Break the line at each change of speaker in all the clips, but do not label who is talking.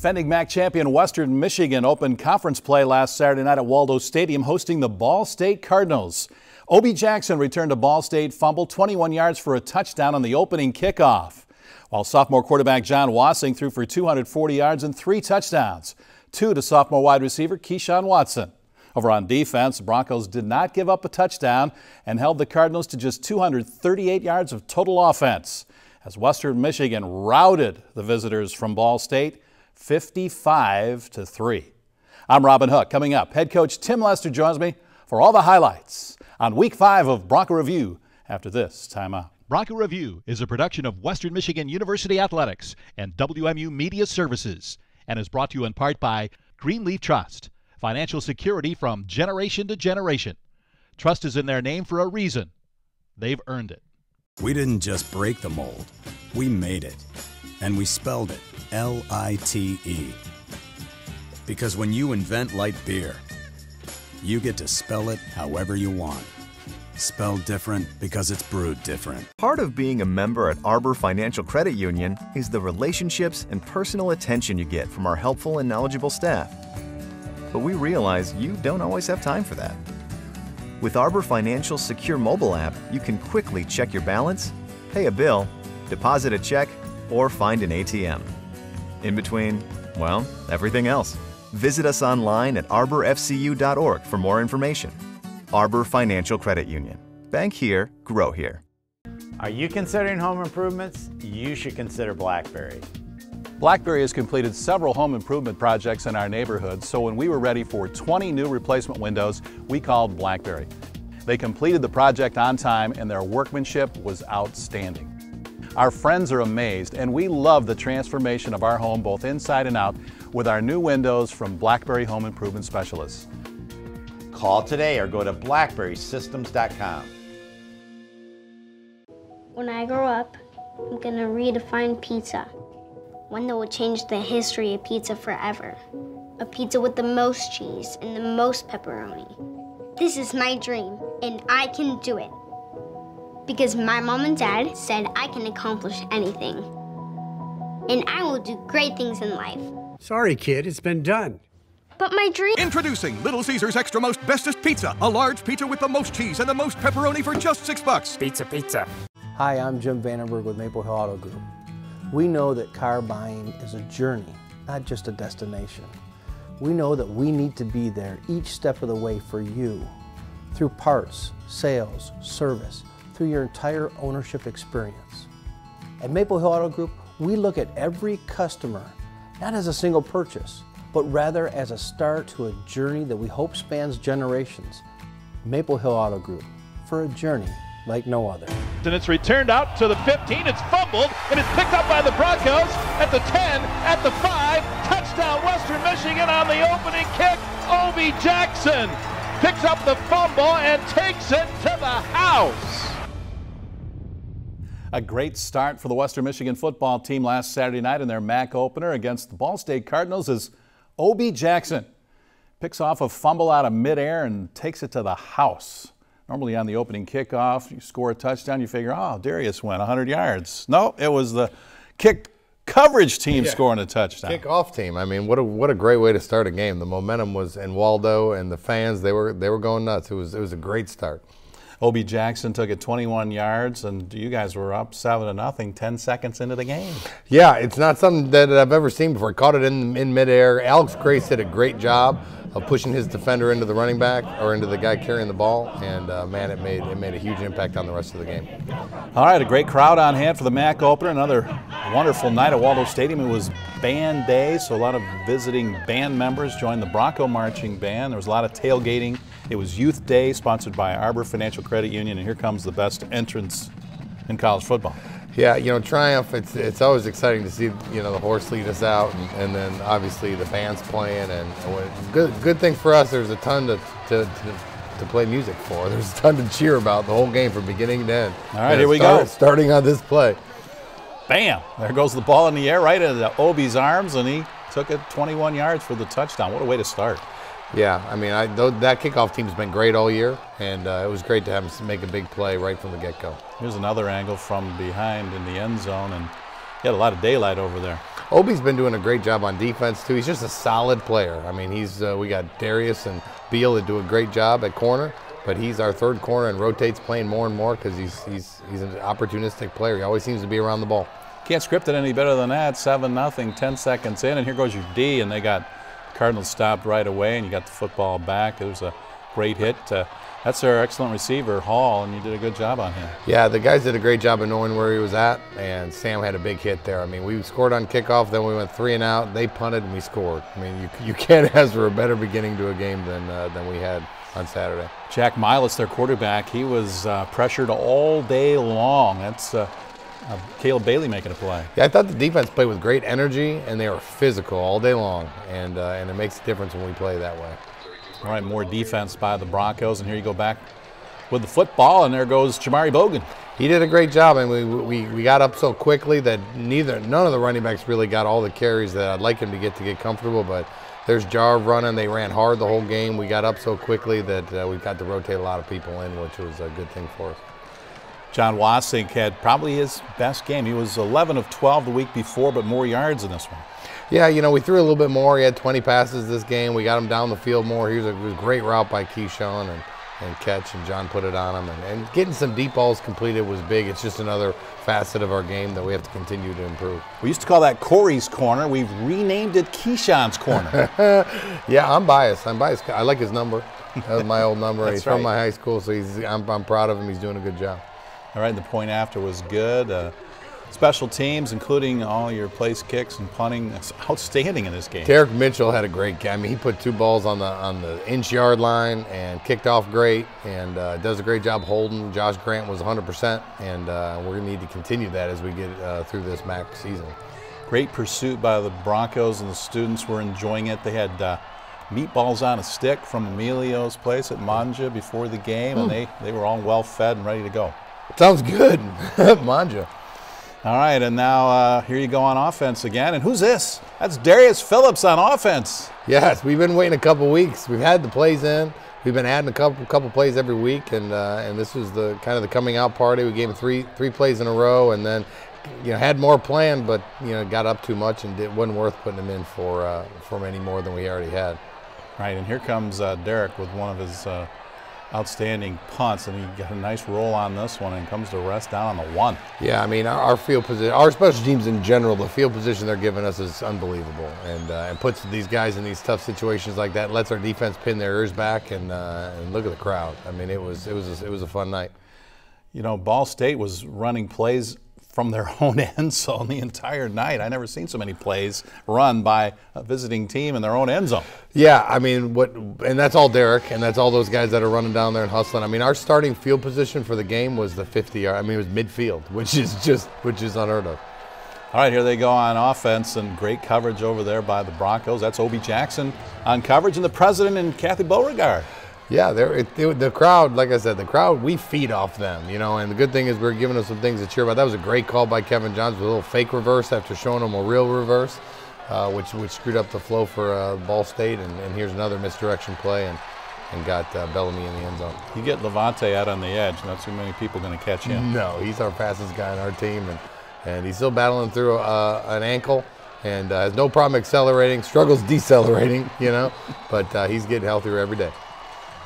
Defending MAC champion Western Michigan opened conference play last Saturday night at Waldo Stadium, hosting the Ball State Cardinals. Obi Jackson returned a Ball State fumble 21 yards for a touchdown on the opening kickoff, while sophomore quarterback John Wassing threw for 240 yards and 3 touchdowns, 2 to sophomore wide receiver Keyshawn Watson. Over on defense, the Broncos did not give up a touchdown and held the Cardinals to just 238 yards of total offense, as Western Michigan routed the visitors from Ball State 55-3. I'm Robin Hook. Coming up, head coach Tim Lester joins me for all the highlights on Week 5 of Bronco Review after this timeout.
Bronco Review is a production of Western Michigan University Athletics and WMU Media Services and is brought to you in part by Greenleaf Trust, financial security from generation to generation. Trust is in their name for a reason. They've earned it.
We didn't just break the mold, we made it. And we spelled it L-I-T-E. Because when you invent light beer, you get to spell it however you want. Spelled different because it's brewed different.
Part of being a member at Arbor Financial Credit Union is the relationships and personal attention you get from our helpful and knowledgeable staff. But we realize you don't always have time for that. With Arbor Financial's secure mobile app, you can quickly check your balance, pay a bill, deposit a check, or find an ATM. In between, well, everything else. Visit us online at arborfcu.org for more information. Arbor Financial Credit Union. Bank here, grow here.
Are you considering home improvements? You should consider Blackberry.
Blackberry has completed several home improvement projects in our neighborhood, so when we were ready for 20 new replacement windows, we called Blackberry. They completed the project on time and their workmanship was outstanding. Our friends are amazed, and we love the transformation of our home both inside and out with our new windows from Blackberry Home Improvement Specialists.
Call today or go to blackberrysystems.com.
When I grow up, I'm gonna redefine pizza. One that will change the history of pizza forever. A pizza with the most cheese and the most pepperoni. This is my dream, and I can do it. Because my mom and dad said I can accomplish anything. And I will do great things in life.
Sorry, kid, it's been done.
But my dream...
Introducing Little Caesars Extra Most Bestest Pizza. A large pizza with the most cheese and the most pepperoni for just $6.
Pizza, pizza.
Hi, I'm Jim Vandenberg with Maple Hill Auto Group. We know that car buying is a journey, not just a destination. We know that we need to be there each step of the way for you, through parts, sales, service, through your entire ownership experience. At Maple Hill Auto Group, we look at every customer not as a single purchase, but rather as a start to a journey that we hope spans generations. Maple Hill Auto Group, for a journey like no other.
And it's returned out to the 15, it's fumbled, and it's picked up by the Broncos at the 10, at the 5, touchdown Western Michigan on the opening kick. Obi Jackson picks up the fumble and takes it to the house.
A great start for the Western Michigan football team last Saturday night in their MAC opener against the Ball State Cardinals as Obi Jackson picks off a fumble out of midair and takes it to the house. Normally on the opening kickoff, you score a touchdown, you figure, oh, Darius went 100 yards. No, it was the kick coverage team scoring a touchdown.
Kickoff team. I mean, what a great way to start a game. The momentum was in Waldo, and the fans, they were going nuts. It was a great start.
Obi Jackson took it 21 yards, and you guys were up 7-0, 10 seconds into the game.
Yeah, it's not something that I've ever seen before. Caught it in midair. Alex Grace did a great job of pushing his defender into the running back or into the guy carrying the ball, and man, it made a huge impact on the rest of the game.
All right, a great crowd on hand for the MAC opener. Another wonderful night at Waldo Stadium. It was band day, so a lot of visiting band members joined the Bronco marching band. There was a lot of tailgating. It was Youth Day, sponsored by Arbor Financial Credit Union, and here comes the best entrance in college football.
Yeah, you know, Triumph, it's always exciting to see, you know, the horse lead us out, and then obviously the band's playing, and good thing for us, there's a ton to play music for. There's a ton to cheer about the whole game from beginning to end.
All right, here we go.
Starting on this play.
Bam! There goes the ball in the air right into Obi's arms, and he took it 21 yards for the touchdown. What a way to start.
Yeah, I mean, that kickoff team's been great all year, and it was great to have him make a big play right from the get-go.
Here's another angle from behind in the end zone, and He had a lot of daylight over there.
Obi's been doing a great job on defense too. He's just a solid player. I mean, we got Darius and Beal that do a great job at corner, but he's our third corner and rotates playing more and more because he's an opportunistic player. He always seems to be around the ball.
Can't script it any better than that. 7-0, 10 seconds in, and here goes your D, and they got Cardinals stopped right away, and you got the football back. It was a great hit. That's their excellent receiver, Hall, and you did a good job on him.
Yeah, the guys did a great job of knowing where he was at, and Sam had a big hit there. I mean, we scored on kickoff, then we went 3 and out. They punted, and we scored. I mean, you can't ask for a better beginning to a game than we had on Saturday.
Jack Milas, their quarterback, he was pressured all day long. That's Caleb Bailey making a play.
Yeah, I thought the defense played with great energy, and they were physical all day long, and it makes a difference when we play that way.
All right, more defense by the Broncos, and here you go back with the football, and there goes Jamari Bogan.
He did a great job, and we got up so quickly that none of the running backs really got all the carries that I'd like him to get comfortable, but there's Jarv running. They ran hard the whole game. We got up so quickly that we got to rotate a lot of people in, which was a good thing for us.
John Wasink had probably his best game. He was 11 of 12 the week before, but more yards in this one.
Yeah, you know, we threw a little bit more. He had 20 passes this game. We got him down the field more. It was a great route by Keyshawn and catch, and John put it on him. And getting some deep balls completed was big. It's just another facet of our game that we have to continue to improve.
We used to call that Corey's Corner. We've renamed it Keyshawn's Corner.
Yeah, I'm biased. I like his number. That was my old number. He's from my high school, so I'm proud of him. He's doing a good job.
All right, the point after was good. Special teams, including all your place kicks and punting, outstanding in this game.
Derek Mitchell had a great game. I mean, he put 2 balls on the inch-yard line and kicked off great, and does a great job holding. Josh Grant was 100%, and we're going to need to continue that as we get through this MAC season.
Great pursuit by the Broncos, and the students were enjoying it. They had meatballs on a stick from Emilio's place at Manja before the game, and they were all well fed and ready to go.
Sounds good. Manja.
All right, and now here you go on offense again. And who's this? That's Darius Phillips on offense.
Yes, we've been waiting a couple weeks. We've had the plays in. We've been adding a couple plays every week, and this was the kind of the coming out party. We gave him three plays in a row, and then had more planned, but got up too much, and it wasn't worth putting him in for any more than we already had.
All right, and here comes Derek with one of his outstanding punts, and he got a nice roll on this one and comes to rest down on the 1.
Yeah, I mean, our field position, our special teams in general, the field position they're giving us is unbelievable, and puts these guys in these tough situations like that, lets our defense pin their ears back, and look at the crowd. I mean, it was a fun night.
Ball State was running plays from their own end zone the entire night. I never seen so many plays run by a visiting team in their own end zone.
Yeah, I mean, and that's all Derek, and that's all those guys that are running down there and hustling. I mean, our starting field position for the game was the 50-yard. I mean, it was midfield, which is unheard of.
All right, here they go on offense, and great coverage over there by the Broncos. That's Obi Jackson on coverage, and the president and Kathy Beauregard.
Yeah, the crowd, like I said, we feed off them, and the good thing is we're giving them some things to cheer about. That was a great call by Kevin Johns with a little fake reverse after showing them a real reverse, which screwed up the flow for Ball State, and here's another misdirection play and got Bellamy in the end zone.
You get Levante out on the edge, not too many people going to catch him.
No, he's our fastest guy on our team, and he's still battling through an ankle and has no problem accelerating, struggles decelerating, but he's getting healthier every day.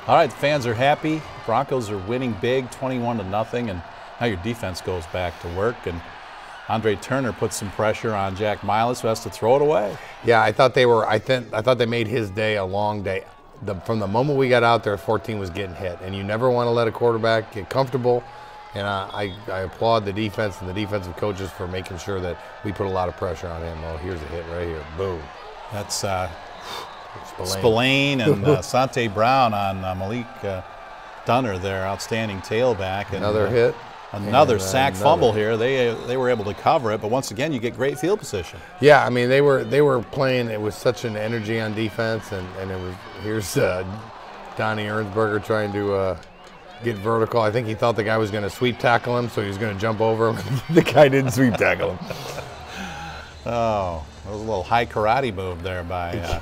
All right, the fans are happy. Broncos are winning big, 21-0, and now your defense goes back to work. And Andre Turner puts some pressure on Jack Milas, who has to throw it away.
Yeah, I thought they made his day a long day. From the moment we got out there, 14 was getting hit, and you never want to let a quarterback get comfortable. And I applaud the defense and the defensive coaches for making sure that we put a lot of pressure on him. Oh, here's a hit right here. Boom.
That's Spillane and Sante Brown on Malik Dunner, their outstanding tailback. And,
another hit.
Another sack fumble here. They were able to cover it, but once again, you get great field position.
Yeah, I mean, they were playing it with such an energy on defense, and here's Donnie Ernsberger trying to get vertical. I think he thought the guy was going to sweep tackle him, so he was going to jump over him. The guy didn't sweep tackle him.
Oh, that was a little high karate move there by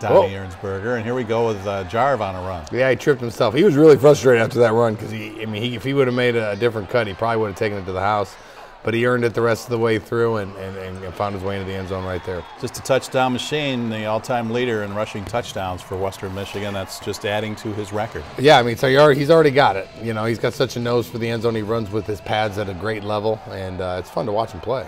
Donnie Ernsberger, and here we go with Jarv on a run.
Yeah, he tripped himself. He was really frustrated after that run because if he would have made a different cut, he probably would have taken it to the house. but he earned it the rest of the way through and found his way into the end zone right there.
Just a touchdown machine, the all-time leader in rushing touchdowns for Western Michigan. That's just adding to his record.
Yeah, I mean, so he's already got it. You know, he's got such a nose for the end zone. He runs with his pads at a great level, and it's fun to watch him play.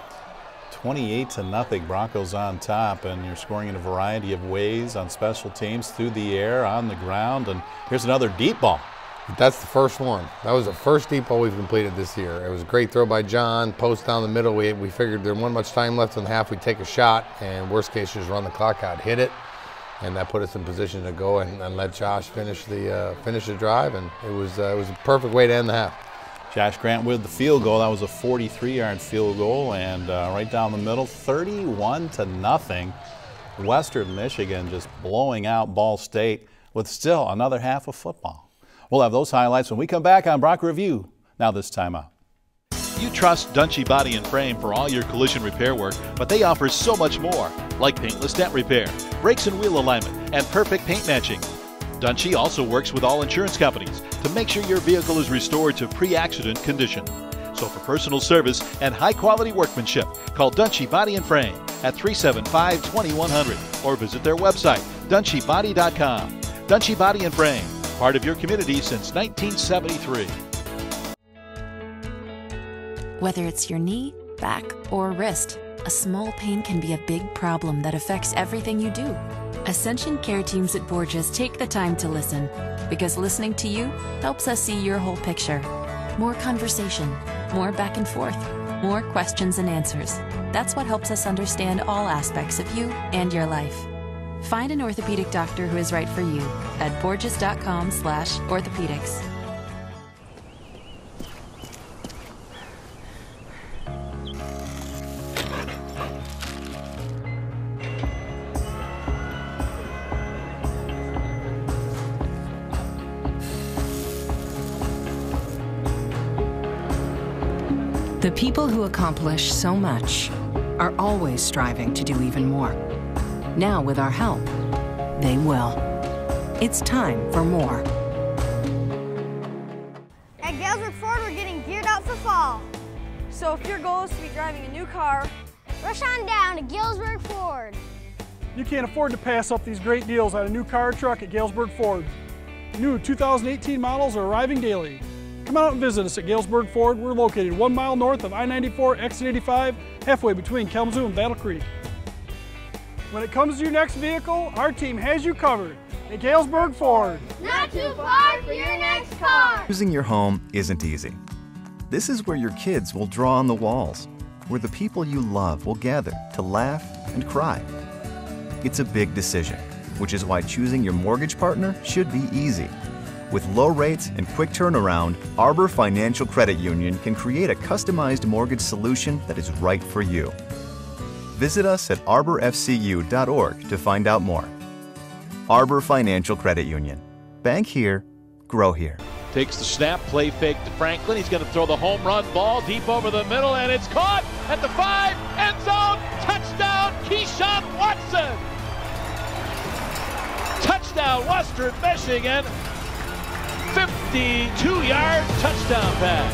28-0, Broncos on top, and you're scoring in a variety of ways on special teams, through the air, on the ground, and here's another deep ball.
That's the first one. That was the first deep ball we've completed this year. It was a great throw by John, post down the middle. We figured there wasn't much time left in the half. We'd take a shot, and worst case, just run the clock out, hit it, and that put us in position to go and let Josh finish the drive, and it was a perfect way to end the half.
Josh Grant with the field goal. That was a 43-yard field goal, and right down the middle, 31-0. Western Michigan just blowing out Ball State with still another half of football. We'll have those highlights when we come back on Bronco Review. Now this time out.
You trust Dunchie Body and Frame for all your collision repair work, but they offer so much more, like paintless dent repair, brakes and wheel alignment, and perfect paint matching. Dunchie also works with all insurance companies to make sure your vehicle is restored to pre-accident condition. So for personal service and high-quality workmanship, call Dunchie Body and Frame at 375-2100 or visit their website, dunchiebody.com. Dunchie Body and Frame, part of your community since 1973.
Whether it's your knee, back, or wrist, a small pain can be a big problem that affects everything you do. Ascension Care teams at Borges take the time to listen, because listening to you helps us see your whole picture. More conversation, more back and forth, more questions and answers. That's what helps us understand all aspects of you and your life. Find an orthopedic doctor who is right for you at borges.com/orthopedics.
The people who accomplish so much are always striving to do even more. Now, with our help, they will. It's time for more.
At Galesburg Ford, we're getting geared up for fall. So if your goal is to be driving a new car,
rush on down to Galesburg Ford.
You can't afford to pass up these great deals on a new car or truck at Galesburg Ford. New 2018 models are arriving daily. Come out and visit us at Galesburg Ford. We're located 1 mile north of I-94, exit 85, halfway between Kalamazoo and Battle Creek. When it comes to your next vehicle, our team has you covered at Galesburg Ford.
Not too far for your next car.
Choosing your home isn't easy. This is where your kids will draw on the walls, where the people you love will gather to laugh and cry. It's a big decision, which is why choosing your mortgage partner should be easy. With low rates and quick turnaround, Arbor Financial Credit Union can create a customized mortgage solution that is right for you. Visit us at arborfcu.org to find out more. Arbor Financial Credit Union. Bank here, grow here.
Takes the snap, play fake to Franklin. He's going to throw the home run ball deep over the middle, and it's caught at the 5, end zone, touchdown, Keyshawn Watson. Touchdown, Western Michigan. 52-yard touchdown pass.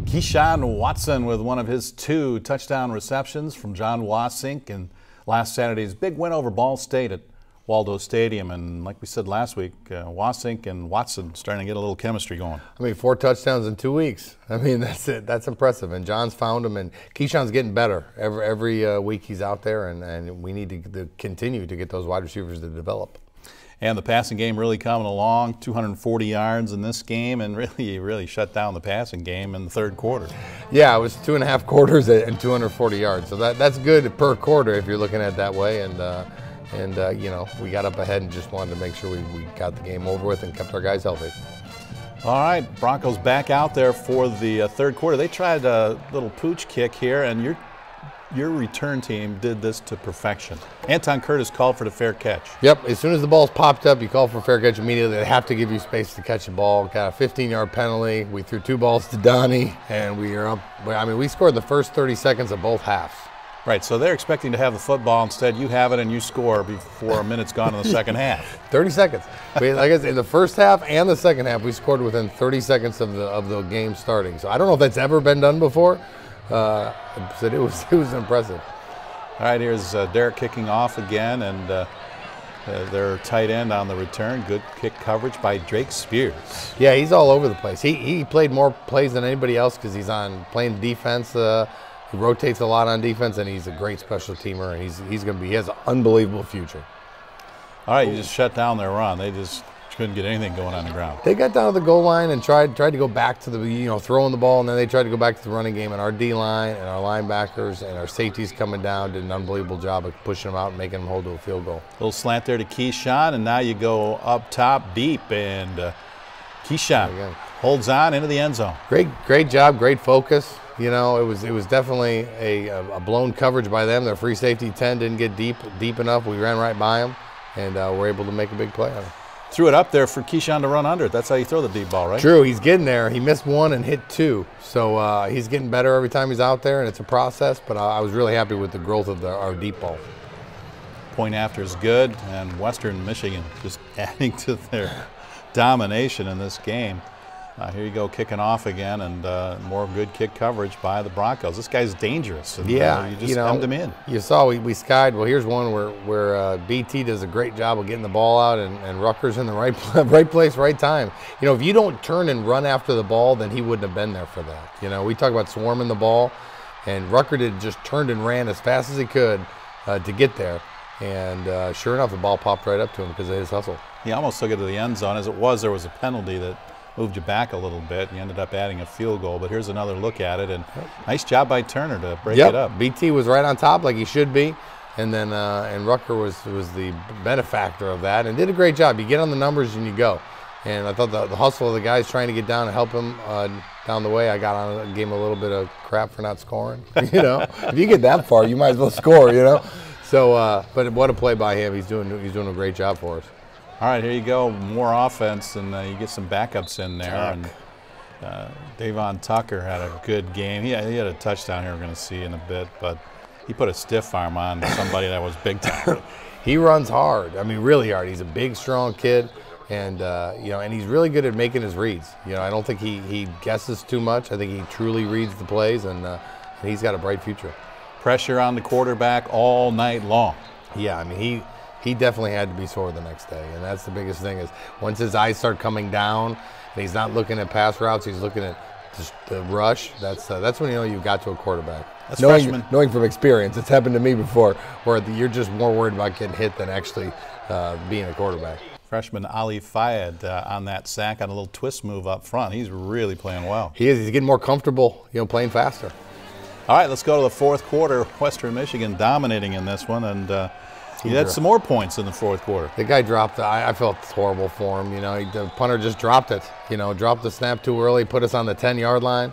Keyshawn Watson with one of his 2 touchdown receptions from John Wasink in last Saturday's big win over Ball State at Waldo Stadium. And like we said last week, Wasink and Watson starting to get a little chemistry going.
I mean, 4 touchdowns in 2 weeks. I mean, that's it. That's impressive. And John's found him, and Keyshawn's getting better every week he's out there, and we need to continue to get those wide receivers to develop.
And the passing game really coming along, 240 yards in this game, and really shut down the passing game in the third quarter.
Yeah, it was 2.5 quarters and 240 yards. So that's good per quarter if you're looking at it that way. And you know, we got up ahead and just wanted to make sure we got the game over with and kept our guys healthy.
All right, Broncos back out there for the third quarter. They tried a little pooch kick here, and your return team did this to perfection. Anton Curtis called for the fair catch.
Yep, as soon as the ball's popped up, you call for fair catch immediately. They have to give you space to catch the ball. Got a 15-yard penalty. We threw 2 balls to Donnie, and we are up. I mean, we scored the first 30 seconds of both halves.
Right, so they're expecting to have the football. Instead, you have it and you score before a minute's gone in the second half.
30 seconds. Like I said, in the first half and the second half, we scored within 30 seconds of the game starting. So I don't know if that's ever been done before. But it was impressive.
All right, here's Derek kicking off again, and their tight end on the return. Good kick coverage by Drake Spears.
Yeah, he's all over the place. He played more plays than anybody else because he's playing defense. He rotates a lot on defense, and he's a great special teamer, and he has an unbelievable future.
All right, you just shut down their run. They just couldn't get anything going on the ground.
They got down to the goal line and tried to go back to the throwing the ball, and then they tried to go back to the running game. And our D line and our linebackers and our safeties coming down did an unbelievable job of pushing them out and making them hold to a field goal.
Little slant there to Keyshawn, and now you go up top deep, and Keyshawn holds on into the end zone.
Great job, great focus. You know, it was definitely a blown coverage by them. Their free safety 10 didn't get deep enough. We ran right by them, and were able to make a big play on it.
Threw it up there for Keyshawn to run under it. That's how you throw the deep ball, right?
True, he's getting there. He missed one and hit two. So he's getting better every time he's out there, and it's a process, but I was really happy with the growth of our deep ball.
Point after is good, and Western Michigan just adding to their domination in this game. Here you go, kicking off again, and more good kick coverage by the Broncos. This guy's dangerous. And,
yeah,
you just hemmed him in.
You saw we skied. Well, here's one where BT does a great job of getting the ball out, and Rutgers in the right place, right time. You know, if you don't turn and run after the ball, then he wouldn't have been there for that. You know, we talk about swarming the ball, and Rutgers had just turned and ran as fast as he could to get there. And sure enough, the ball popped right up to him because of his hustle.
He almost took it to the end zone. As it was, there was a penalty that moved you back a little bit. You ended up adding a field goal, but here's another look at it, and nice job by Turner to break it up.
BT was right on top like he should be, and then and Rutgers was the benefactor of that and did a great job. You get on the numbers and you go. And I thought the hustle of the guys trying to get down and help him down the way, I got on and gave him a little bit of crap for not scoring. You know, if you get that far, you might as well score. You know, so but what a play by him. He's doing a great job for us.
All right, here you go, more offense, and you get some backups in there. And Davon Tucker had a good game. He had a touchdown here we're going to see in a bit, but he put a stiff arm on somebody that was big time.
He runs hard. I mean, really hard. He's a big, strong kid, and and he's really good at making his reads. You know, I don't think he guesses too much. I think he truly reads the plays, and he's got a bright future.
Pressure on the quarterback all night long.
Yeah, I mean, he definitely had to be sore the next day, and that's the biggest thing is once his eyes start coming down and he's not looking at pass routes, he's looking at just the rush. That's when you know you've got to a quarterback.
That's freshman.
Knowing from experience, it's happened to me before, where you're just more worried about getting hit than actually being a quarterback.
Freshman Ali Fayed on that sack on a little twist move up front. He's really playing well.
He is. He's getting more comfortable, playing faster.
All right, let's go to the fourth quarter. Western Michigan dominating in this one, and he had some more points in the fourth quarter.
The guy dropped. I felt horrible for him. The punter just dropped it. Dropped the snap too early, put us on the 10-yard line,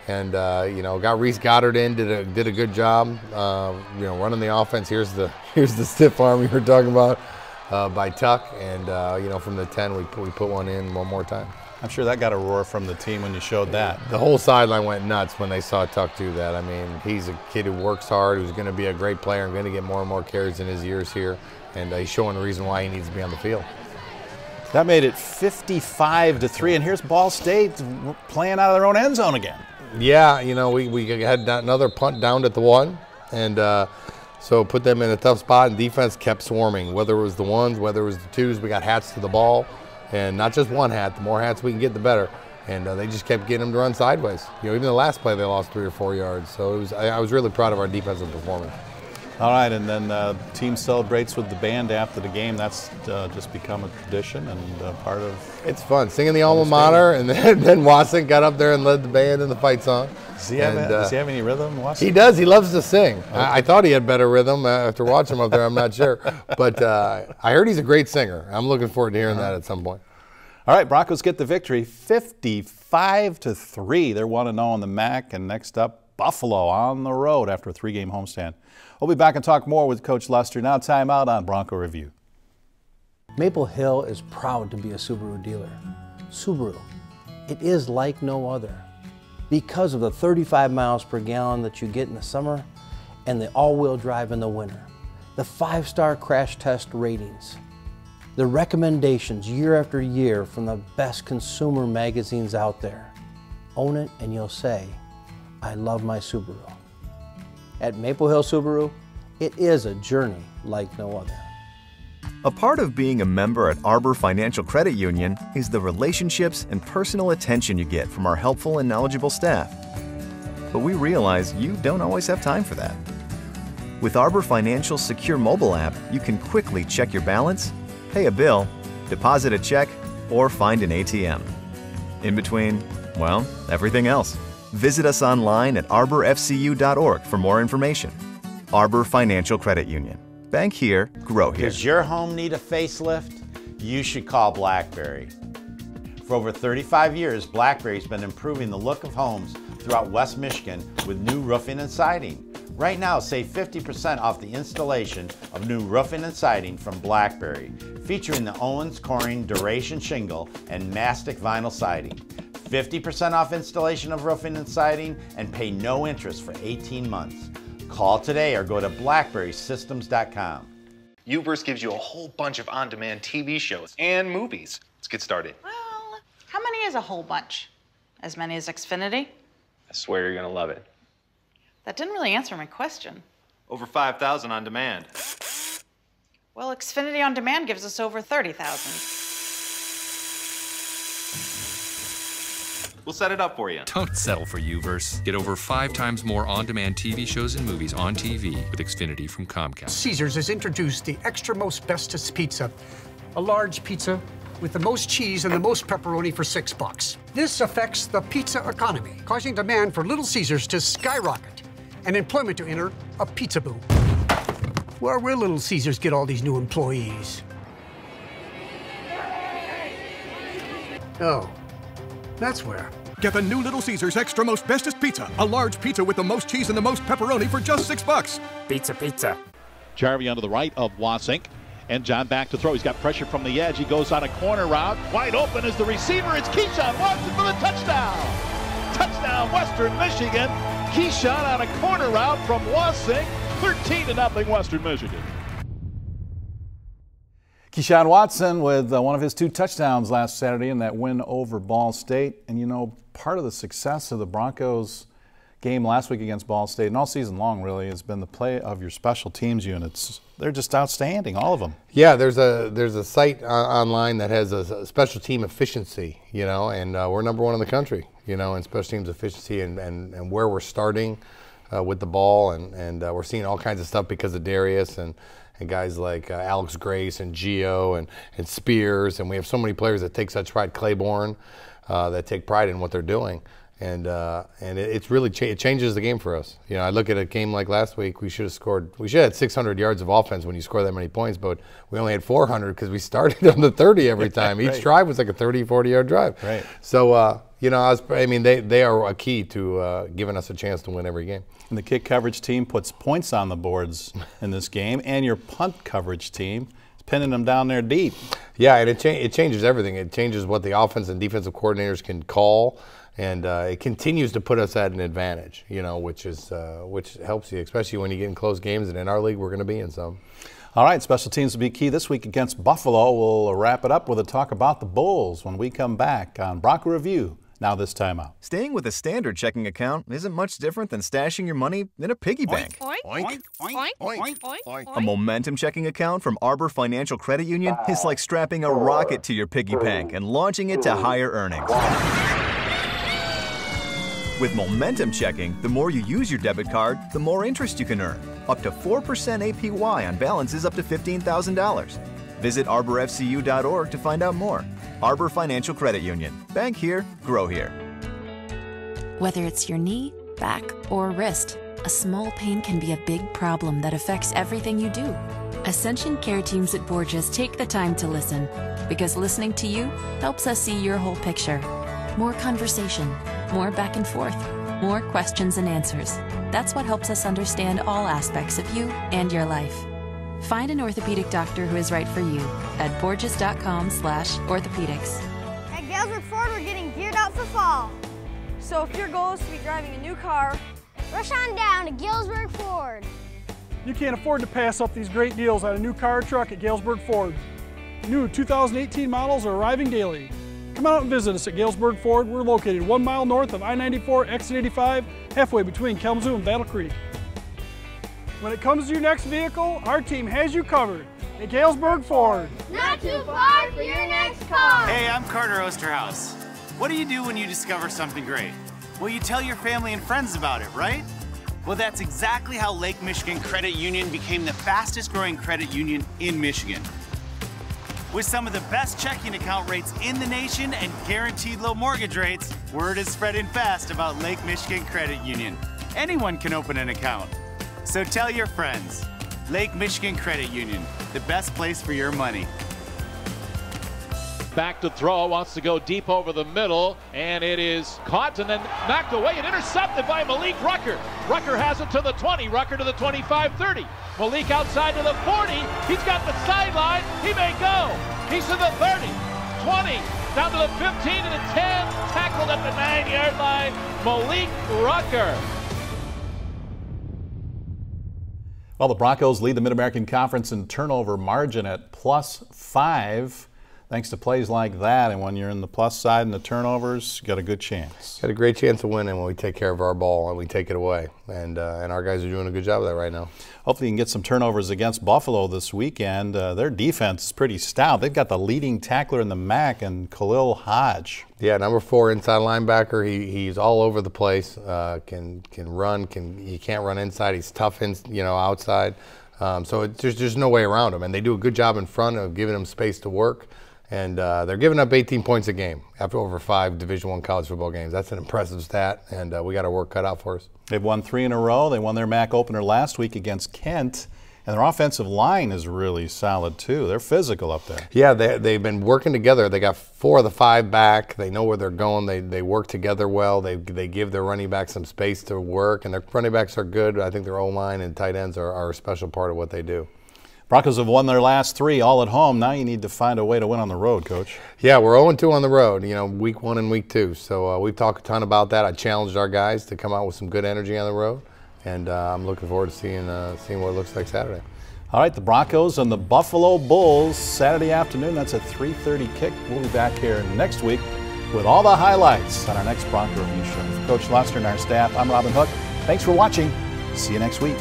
and got Reese Goddard in. Did a good job. Running the offense. Here's the stiff arm we were talking about by Tuck, and from the 10 we put one in one more time.
I'm sure that got a roar from the team when you showed that.
The whole sideline went nuts when they saw Tuck do that. I mean, he's a kid who works hard, who's going to be a great player and going to get more and more carries in his years here, and he's showing the reason why he needs to be on the field.
That made it 55-3, and here's Ball State playing out of their own end zone again.
Yeah, we had another punt down at the 1, and so put them in a tough spot, and defense kept swarming. Whether it was the 1s, whether it was the 2s, we got hats to the ball. And not just one hat, the more hats we can get, the better. And they just kept getting them to run sideways. Even the last play, they lost 3 or 4 yards. So I was really proud of our defensive performance.
All right, and then the team celebrates with the band after the game. That's just become a tradition and part of.
It's fun, singing the alma mater, and then Wasson got up there and led the band in the fight song.
Does he have any rhythm, Wasson?
He does. He loves to sing. Okay. I thought he had better rhythm after watching him up there. I'm not sure, but I heard he's a great singer. I'm looking forward to hearing that at some point.
All right, Broncos get the victory, 55-3. They're 1-0 on the MAC, and next up, Buffalo on the road after a 3-game homestand. We'll be back and talk more with Coach Lester. Now time out on Bronco Review.
Maple Hill is proud to be a Subaru dealer. Subaru, it is like no other. Because of the 35 miles per gallon that you get in the summer and the all-wheel drive in the winter, the 5-star crash test ratings, the recommendations year after year from the best consumer magazines out there. Own it and you'll say, I love my Subaru. At Maple Hill Subaru, it is a journey like no other.
A part of being a member at Arbor Financial Credit Union is the relationships and personal attention you get from our helpful and knowledgeable staff. But we realize you don't always have time for that. With Arbor Financial's secure mobile app, you can quickly check your balance, pay a bill, deposit a check, or find an ATM. In between, well, everything else. Visit us online at arborfcu.org for more information. Arbor Financial Credit Union. Bank here, grow here.
Does your home need a facelift? You should call BlackBerry. For over 35 years, BlackBerry's been improving the look of homes throughout West Michigan with new roofing and siding. Right now, save 50% off the installation of new roofing and siding from BlackBerry, featuring the Owens Corning Duration Shingle and Mastic Vinyl Siding. 50% off installation of roofing and siding and pay no interest for 18 months. Call today or go to blackberrysystems.com.
Uverse gives you a whole bunch of on-demand TV shows and movies. Let's get started.
Well, how many is a whole bunch? As many as Xfinity?
I swear you're gonna love it.
That didn't really answer my question.
Over 5,000 on demand.
Well, Xfinity On Demand gives us over 30,000.
We'll set it up for you.
Don't settle for Uverse. Get over 5 times more on-demand TV shows and movies on TV with Xfinity from Comcast.
Caesars has introduced the extra most bestest pizza. A large pizza with the most cheese and the most pepperoni for $6. This affects the pizza economy, causing demand for Little Caesars to skyrocket and employment to enter a pizza boom. Where will Little Caesars get all these new employees? Oh, that's where.
Get the new Little Caesars Extra Most Bestest Pizza. A large pizza with the most cheese and the most pepperoni for just $6.
Pizza, pizza. Jarvie onto the right of Wasink. And John back to throw. He's got pressure from the edge. He goes on a corner route. Wide open is the receiver. It's Keyshawn Watson for the touchdown. Touchdown, Western Michigan. Keyshawn on a corner route from Wasink. 13-0 Western Michigan.
Keyshawn Watson with one of his 2 touchdowns last Saturday in that win over Ball State. And you know, part of the success of the Broncos game last week against Ball State and all season long really has been the play of your special teams units. They're just outstanding, all of them.
Yeah, there's a site online that has a special team efficiency, you know, and we're #1 in the country, you know, in special teams efficiency and where we're starting with the ball, and we're seeing all kinds of stuff because of Darius and guys like Alex Grace and Gio and Spears, and we have so many players that take such pride, Claiborne, that take pride in what they're doing. And it's really it changes the game for us. You know, I look at a game like last week. We should have had 600 yards of offense when you score that many points, but we only had 400 because we started on the 30 every time. Each drive was like a 30, 40-yard drive.
Right.
So you know, I mean, they are a key to giving us a chance to win every game.
And the kick coverage team puts points on the boards in this game, and your punt coverage team is pinning them down there deep.
Yeah, and it changes everything. It changes what the offense and defensive coordinators can call. And it continues to put us at an advantage, you know, which helps you, especially when you get in close games. And in our league, we're going to be in some.
All right, special teams will be key this week against Buffalo. We'll wrap it up with a talk about the Bulls when we come back on Bronco Review. Now this time out.
Staying with a standard checking account isn't much different than stashing your money in a piggy bank.
Oink, oink, oink, oink, oink, oink.
A Momentum checking account from Arbor Financial Credit Union is like strapping a rocket to your piggy bank and launching it to higher earnings. With Momentum Checking, the more you use your debit card, the more interest you can earn. Up to 4% APY on balances up to $15,000. Visit arborfcu.org to find out more. Arbor Financial Credit Union. Bank here, grow here.
Whether it's your knee, back, or wrist, a small pain can be a big problem that affects everything you do. Ascension Care Teams at Borgias take the time to listen, because listening to you helps us see your whole picture. More conversation, more back and forth, more questions and answers. That's what helps us understand all aspects of you and your life. Find an orthopedic doctor who is right for you at borgias.com/orthopedics.
At Galesburg Ford, we're getting geared out for fall. So if your goal is to be driving a new car, Rush on down to Galesburg Ford.
You can't afford to pass up these great deals on a new car or truck at Galesburg Ford. New 2018 models are arriving daily. Come out and visit us at Galesburg Ford. We're located 1 mile north of I-94, exit 85, halfway between Kalamazoo and Battle Creek. When it comes to your next vehicle, our team has you covered at Galesburg Ford.
Not too far for your next car.
Hey, I'm Carter Osterhaus. What do you do when you discover something great? Well, you tell your family and friends about it, right? Well, that's exactly how Lake Michigan Credit Union became the fastest growing credit union in Michigan. With some of the best checking account rates in the nation and guaranteed low mortgage rates, word is spreading fast about Lake Michigan Credit Union. Anyone can open an account. So tell your friends. Lake Michigan Credit Union, the best place for your money.
Back to throw, wants to go deep over the middle, and it is caught and then knocked away and intercepted by Malik Rucker. Rucker has it to the 20, Rucker to the 25-30. Malik outside to the 40, he's got the sideline, he may go. He's to the 30, 20, down to the 15 and the 10, tackled at the 9-yard line, Malik Rucker.
Well, the Broncos lead the Mid-American Conference in turnover margin at +5. Thanks to plays like that, and when you're in the plus side and the turnovers, you got a good chance.
Got a great chance of winning when we take care of our ball and we take it away, and our guys are doing a good job of that right now.
Hopefully you can get some turnovers against Buffalo this weekend. Their defense is pretty stout. They've got the leading tackler in the MAC, and Khalil Hodge.
Yeah, number 4 inside linebacker. He's all over the place. Can run. He can't run inside. He's tough outside. So there's no way around him, and they do a good job in front of giving him space to work. And they're giving up 18 points a game after over 5 Division I college football games. That's an impressive stat, and we got our work cut out for us.
They've won 3 in a row. They won their MAC opener last week against Kent, and their offensive line is really solid too. They're physical up there.
Yeah, they've been working together. They got 4 of the 5 back. They know where they're going. They work together well. They give their running backs some space to work, and their running backs are good. I think their O-line and tight ends are a special part of what they do.
Broncos have won their last 3 all at home. Now you need to find a way to win on the road, Coach.
Yeah, we're 0-2 on the road, week 1 and week 2. So we've talked a ton about that. I challenged our guys to come out with some good energy on the road, and I'm looking forward to seeing what it looks like Saturday.
All right, the Broncos and the Buffalo Bulls Saturday afternoon. That's a 3:30 kick. We'll be back here next week with all the highlights on our next Bronco Review show. For Coach Lester and our staff, I'm Robin Hook. Thanks for watching. See you next week.